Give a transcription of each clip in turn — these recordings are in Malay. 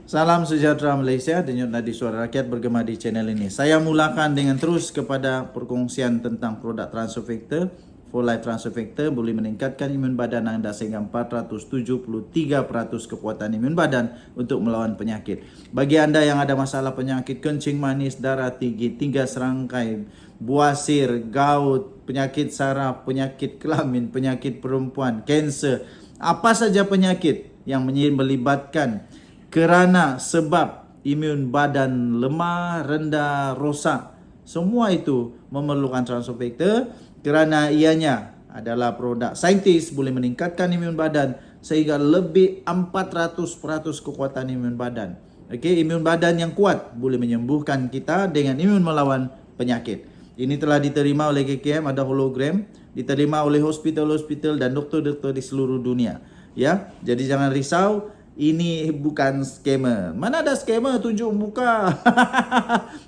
Salam sejahtera Malaysia, denyut nadi suara rakyat bergema di channel ini. Saya mulakan dengan terus kepada perkongsian tentang produk transfer factor. For Life Transfer Factor boleh meningkatkan imun badan anda sehingga 473% kekuatan imun badan untuk melawan penyakit. Bagi anda yang ada masalah penyakit kencing manis, darah tinggi, 3 serangkai, buasir, gout, penyakit saraf, penyakit kelamin, penyakit perempuan, kanser, apa saja penyakit yang melibatkan kerana sebab imun badan lemah, rendah, rosak, semua itu memerlukan transfer factor kerana ianya adalah produk saintis boleh meningkatkan imun badan sehingga lebih 400% kekuatan imun badan. Okey, imun badan yang kuat boleh menyembuhkan kita dengan imun melawan penyakit. Ini telah diterima oleh KKM, ada hologram, diterima oleh hospital-hospital dan doktor-doktor di seluruh dunia. Ya, jadi jangan risau. Ini bukan scammer. Mana ada scammer tunjuk muka?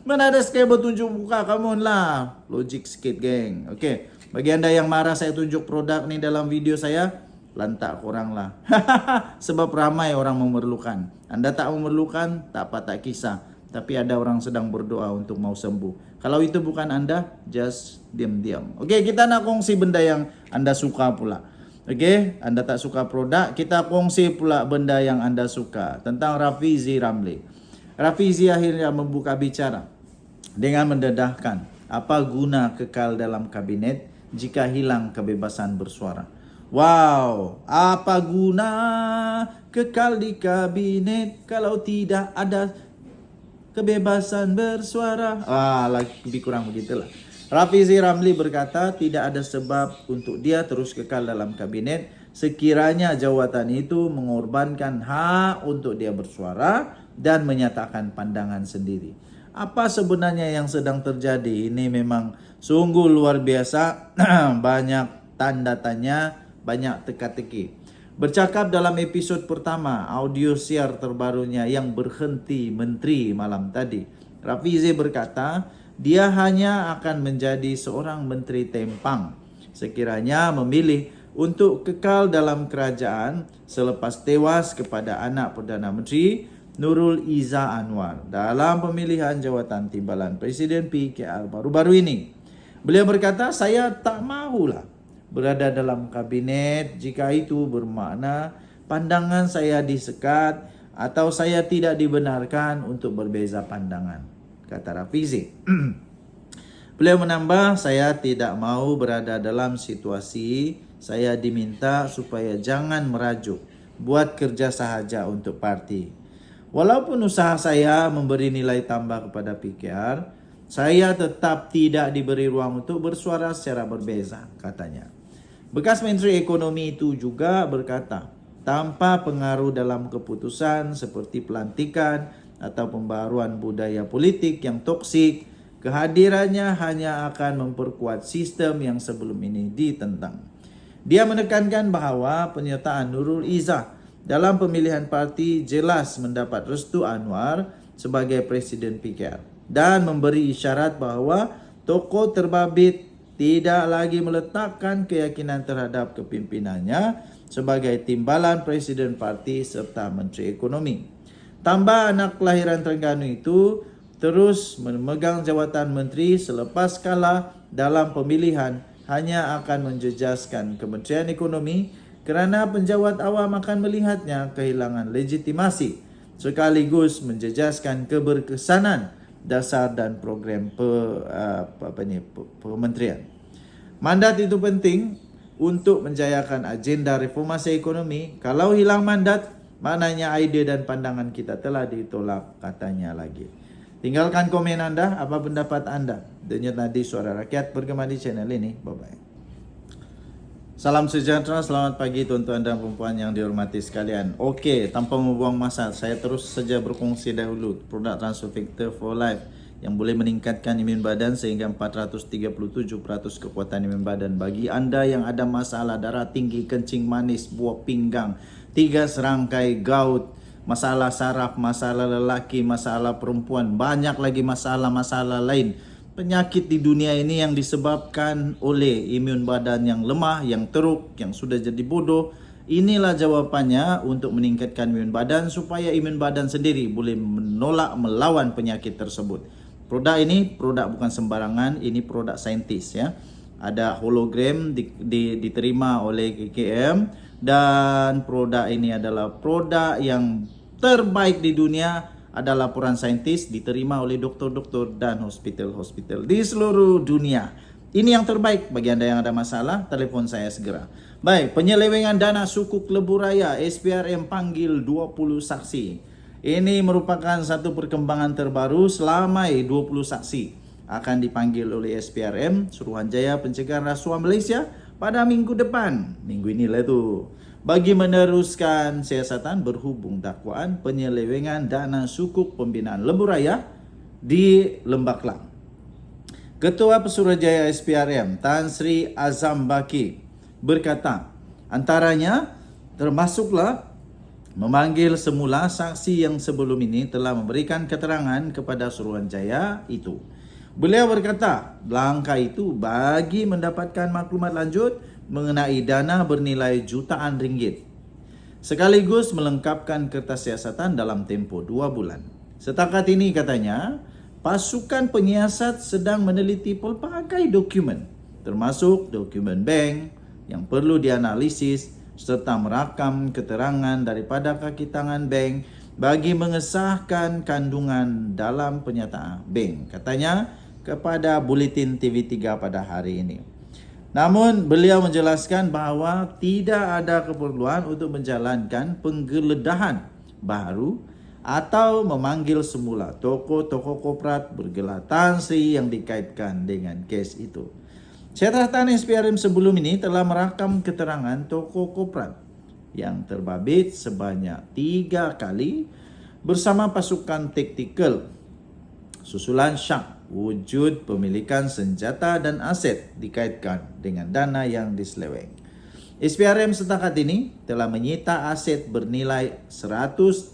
Mana ada scammer tunjuk muka? Come on lah. Logik sikit, geng. Okey. Bagi anda yang marah saya tunjuk produk ni dalam video saya, lantak korang lah. Sebab ramai orang memerlukan. Anda tak memerlukan, tak apa, tak kisah. Tapi ada orang sedang berdoa untuk mau sembuh. Kalau itu bukan anda, just diam-diam. Okey, kita nak kongsi benda yang anda suka pula. Okey, anda tak suka produk, kita kongsi pula benda yang anda suka tentang Rafizi Ramli. Rafizi akhirnya membuka bicara dengan mendedahkan apa guna kekal dalam kabinet jika hilang kebebasan bersuara. Wow, apa guna kekal di kabinet kalau tidak ada kebebasan bersuara? Lebih kurang begitulah. Rafizi Ramli berkata tidak ada sebab untuk dia terus kekal dalam kabinet sekiranya jawatan itu mengorbankan hak untuk dia bersuara dan menyatakan pandangan sendiri. Apa sebenarnya yang sedang terjadi? Ini memang sungguh luar biasa. Banyak tanda tanya, banyak teka-teki. Bercakap dalam episod pertama, audio siar terbarunya yang berhenti menteri malam tadi, Rafizi berkata dia hanya akan menjadi seorang menteri tempang sekiranya memilih untuk kekal dalam kerajaan selepas tewas kepada anak Perdana Menteri Nurul Izzah Anwar dalam pemilihan jawatan timbalan Presiden PKR baru-baru ini. Beliau berkata, saya tak mahulah berada dalam kabinet jika itu bermakna pandangan saya disekat atau saya tidak dibenarkan untuk berbeza pandangan, kata Rafizi. Beliau menambah, saya tidak mahu berada dalam situasi saya diminta supaya jangan merajuk, buat kerja sahaja untuk parti. Walaupun usaha saya memberi nilai tambah kepada PKR, saya tetap tidak diberi ruang untuk bersuara secara berbeza, katanya. Bekas Menteri Ekonomi itu juga berkata, tanpa pengaruh dalam keputusan seperti pelantikan atau pembaharuan budaya politik yang toksik, kehadirannya hanya akan memperkuat sistem yang sebelum ini ditentang. Dia menekankan bahawa penyertaan Nurul Izzah dalam pemilihan parti jelas mendapat restu Anwar sebagai Presiden PKR dan memberi isyarat bahawa tokoh terbabit tidak lagi meletakkan keyakinan terhadap kepimpinannya sebagai timbalan Presiden parti serta Menteri Ekonomi. Tambah anak kelahiran Terengganu itu terus memegang jawatan menteri selepas kalah dalam pemilihan hanya akan menjejaskan Kementerian Ekonomi kerana penjawat awam akan melihatnya kehilangan legitimasi sekaligus menjejaskan keberkesanan dasar dan program kementerian. Mandat itu penting untuk menjayakan agenda reformasi ekonomi. Kalau hilang mandat, maknanya ide dan pandangan kita telah ditolak, katanya lagi. Tinggalkan komen anda, apa pendapat anda? Denyut nadi suara rakyat bergema di channel ini. Bye-bye. Salam sejahtera, selamat pagi tuan-tuan dan perempuan yang dihormati sekalian. Okey, tanpa membuang masa, saya terus saja berkongsi dahulu produk Transfer Factor for Life yang boleh meningkatkan imun badan sehingga 437% kekuatan imun badan. Bagi anda yang ada masalah darah tinggi, kencing manis, buah pinggang, 3 serangkai, gout, masalah saraf, masalah lelaki, masalah perempuan, banyak lagi masalah-masalah lain. Penyakit di dunia ini yang disebabkan oleh imun badan yang lemah, yang teruk, yang sudah jadi bodoh, Inilah jawapannya untuk meningkatkan imun badan supaya imun badan sendiri boleh menolak melawan penyakit tersebut. Produk ini produk bukan sembarangan, ini produk saintis ya. Ada hologram diterima oleh KKM dan produk ini adalah produk yang terbaik di dunia, ada laporan saintis diterima oleh doktor-doktor dan hospital-hospital di seluruh dunia. Ini yang terbaik. Bagi anda yang ada masalah, telepon saya segera. Baik, penyelewengan dana sukuk lebuh raya, SPRM panggil 20 saksi. Ini merupakan satu perkembangan terbaru. Selama 20 saksi akan dipanggil oleh SPRM, Suruhanjaya Pencegahan Rasuah Malaysia, pada minggu depan. Minggu inilah tu. Bagi meneruskan siasatan berhubung dakwaan penyelewengan dana sukuk pembinaan lebuh raya di Lembah Kelang. Ketua Pesuruhjaya SPRM Tan Sri Azam Baki berkata, antaranya termasuklah memanggil semula saksi yang sebelum ini telah memberikan keterangan kepada Suruhanjaya itu. Beliau berkata, langkah itu bagi mendapatkan maklumat lanjut mengenai dana bernilai jutaan ringgit, sekaligus melengkapkan kertas siasatan dalam tempoh 2 bulan. Setakat ini katanya, pasukan penyiasat sedang meneliti pelbagai dokumen, termasuk dokumen bank yang perlu dianalisis serta merakam keterangan daripada kaki tangan bank bagi mengesahkan kandungan dalam pernyataan bank, katanya kepada Buletin TV3 pada hari ini. Namun beliau menjelaskan bahawa tidak ada keperluan untuk menjalankan penggeledahan baru atau memanggil semula tokoh-tokoh korporat bergelar Tan Sri yang dikaitkan dengan kes itu. Catatan SPRM sebelum ini telah merakam keterangan tokoh korporat yang terbabit sebanyak 3 kali bersama pasukan taktikal. Susulan syak wujud pemilikan senjata dan aset dikaitkan dengan dana yang diseleweng. SPRM setakat ini telah menyita aset bernilai 141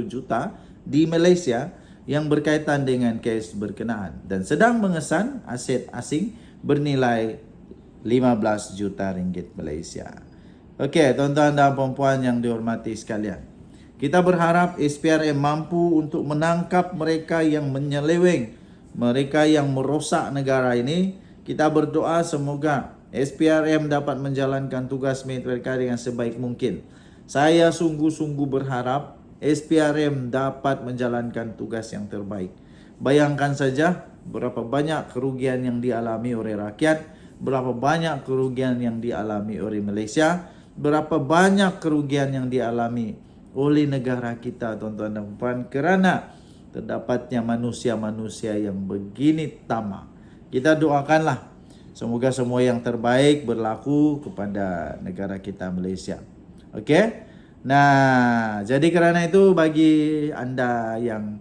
juta di Malaysia yang berkaitan dengan kes berkenaan dan sedang mengesan aset asing bernilai 15 juta ringgit Malaysia. Okey, tuan-tuan dan puan-puan yang dihormati sekalian. Kita berharap SPRM mampu untuk menangkap mereka yang menyeleweng, mereka yang merosak negara ini. Kita berdoa semoga SPRM dapat menjalankan tugas mereka dengan sebaik mungkin. Saya sungguh-sungguh berharap SPRM dapat menjalankan tugas yang terbaik. Bayangkan saja berapa banyak kerugian yang dialami oleh rakyat, berapa banyak kerugian yang dialami oleh Malaysia, berapa banyak kerugian yang dialami oleh negara kita, tuan-tuan dan puan, kerana terdapatnya manusia-manusia yang begini tamak. Kita doakanlah semoga semua yang terbaik berlaku kepada negara kita Malaysia. Okey? Nah, jadi kerana itu bagi anda yang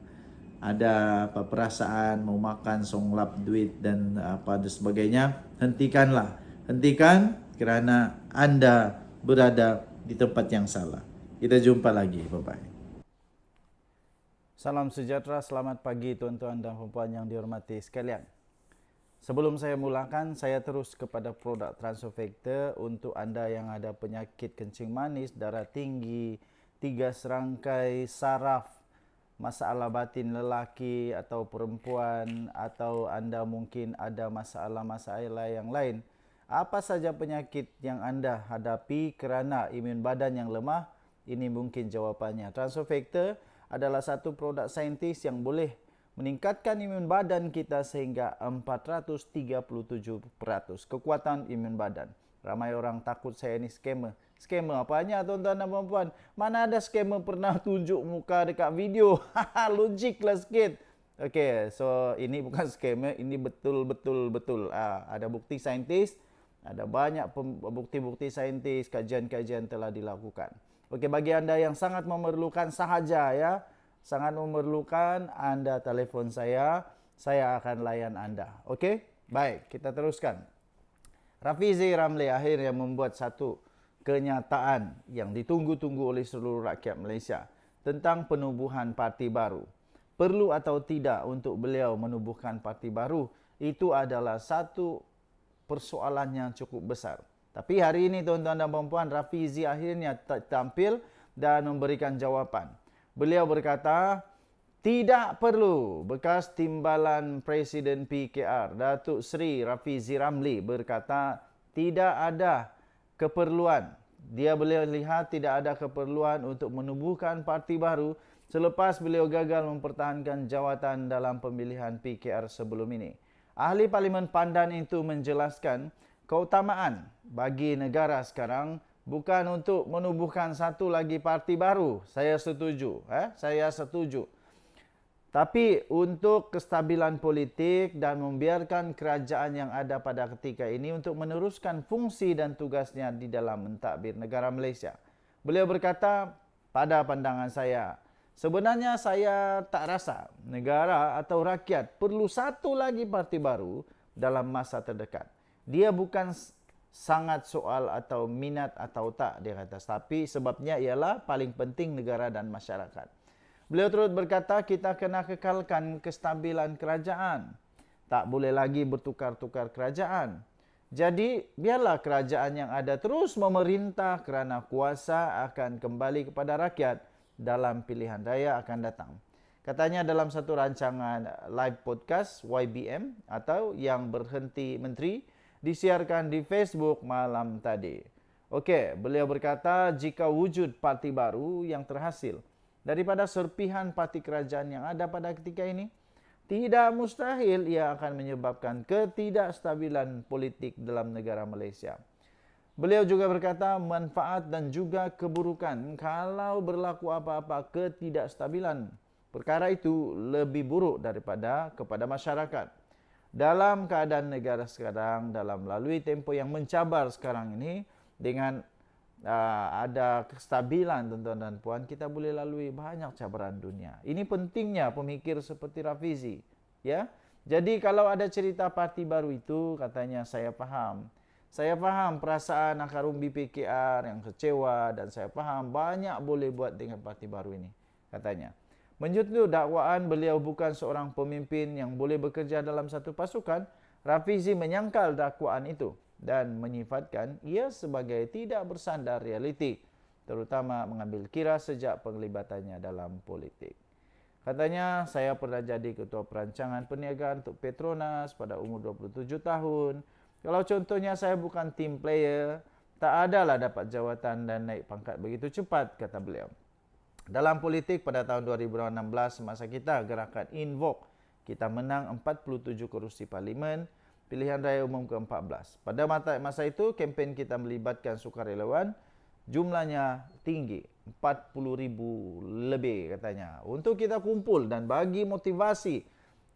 ada apa perasaan mau makan songlap duit dan apa dan sebagainya, hentikanlah. Hentikan kerana anda berada di tempat yang salah. Kita jumpa lagi. Bye-bye. Salam sejahtera, selamat pagi tuan-tuan dan puan-puan yang dihormati sekalian. Sebelum saya mulakan, saya terus kepada produk Transofactor untuk anda yang ada penyakit kencing manis, darah tinggi, 3 serangkai saraf, masalah batin lelaki atau perempuan, atau anda mungkin ada masalah-masalah yang lain. Apa saja penyakit yang anda hadapi kerana imun badan yang lemah, ini mungkin jawapannya. Transofactor adalah satu produk saintis yang boleh meningkatkan imun badan kita sehingga 437% kekuatan imun badan. Ramai orang takut saya ni scammer. Scammer apanya tuan-tuan dan puan-puan? Mana ada scammer pernah tunjuk muka dekat video? Logiklah sikit. Okey, so ini bukan scammer, ini betul-betul. Ada bukti saintis, ada banyak bukti-bukti saintis, kajian-kajian telah dilakukan. Okey, bagi anda yang sangat memerlukan sahaja ya, sangat memerlukan, anda telefon saya akan layan anda. Okey? Baik, kita teruskan. Rafizi Ramli akhirnya membuat satu kenyataan yang ditunggu-tunggu oleh seluruh rakyat Malaysia tentang penubuhan parti baru. Perlu atau tidak untuk beliau menubuhkan parti baru, itu adalah satu persoalan yang cukup besar. Tapi hari ini tuan-tuan dan puan-puan, Rafizi akhirnya tampil dan memberikan jawapan. Beliau berkata, tidak perlu. Bekas timbalan Presiden PKR, Datuk Seri Rafizi Ramli berkata, tidak ada keperluan. Beliau lihat tidak ada keperluan untuk menubuhkan parti baru selepas beliau gagal mempertahankan jawatan dalam pemilihan PKR sebelum ini. Ahli Parlimen Pandan itu menjelaskan, keutamaan bagi negara sekarang bukan untuk menubuhkan satu lagi parti baru. Saya setuju. Saya setuju. Tapi untuk kestabilan politik dan membiarkan kerajaan yang ada pada ketika ini untuk meneruskan fungsi dan tugasnya di dalam mentadbir negara Malaysia. Beliau berkata, pada pandangan saya, sebenarnya saya tak rasa negara atau rakyat perlu satu lagi parti baru dalam masa terdekat. Dia bukan sangat soal atau minat atau tak, dia kata. Tapi sebabnya ialah paling penting negara dan masyarakat. Beliau terus berkata, kita kena kekalkan kestabilan kerajaan. Tak boleh lagi bertukar-tukar kerajaan. Jadi, biarlah kerajaan yang ada terus memerintah kerana kuasa akan kembali kepada rakyat dalam pilihan raya akan datang. Katanya dalam satu rancangan live podcast YBM atau Yang Berhenti Menteri disiarkan di Facebook malam tadi. Okey, beliau berkata jika wujud parti baru yang terhasil daripada serpihan parti kerajaan yang ada pada ketika ini, tidak mustahil ia akan menyebabkan ketidakstabilan politik dalam negara Malaysia. Beliau juga berkata manfaat dan juga keburukan kalau berlaku apa-apa ketidakstabilan. Perkara itu lebih buruk daripada kepada masyarakat. Dalam keadaan negara sekarang, dalam melalui tempoh yang mencabar sekarang ini, dengan ada kestabilan tuan-tuan dan puan, kita boleh lalui banyak cabaran dunia. Ini pentingnya pemikir seperti Rafizi. Ya? Jadi kalau ada cerita parti baru itu, katanya saya faham. Saya faham perasaan akar umbi PKR yang kecewa dan saya faham banyak boleh buat dengan parti baru ini, katanya. Menurut dakwaan beliau bukan seorang pemimpin yang boleh bekerja dalam satu pasukan, Rafizi menyangkal dakwaan itu dan menyifatkan ia sebagai tidak bersandar realiti, terutama mengambil kira sejak penglibatannya dalam politik. Katanya, saya pernah jadi ketua perancangan perniagaan untuk Petronas pada umur 27 tahun. Kalau contohnya saya bukan team player, tak adalah dapat jawatan dan naik pangkat begitu cepat, kata beliau. Dalam politik pada tahun 2016, masa kita gerakan Invoke, kita menang 47 kerusi parlimen, pilihan raya umum ke-14. Pada masa itu, kempen kita melibatkan sukarelawan, jumlahnya tinggi, 40,000 lebih katanya. Untuk kita kumpul dan bagi motivasi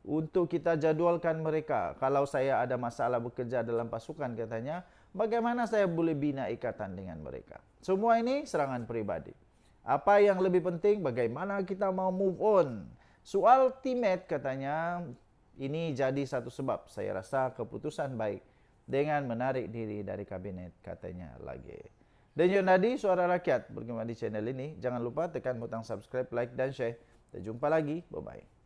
untuk kita jadualkan mereka. Kalau saya ada masalah bekerja dalam pasukan katanya, bagaimana saya boleh bina ikatan dengan mereka? Semua ini serangan peribadi. Apa yang lebih penting, bagaimana kita mau move on. Soal teammate katanya, ini jadi satu sebab saya rasa keputusan baik dengan menarik diri dari kabinet, katanya lagi. Dan yang tadi Suara Rakyat bergema di channel ini. Jangan lupa tekan butang subscribe, like dan share. Kita jumpa lagi. Bye-bye.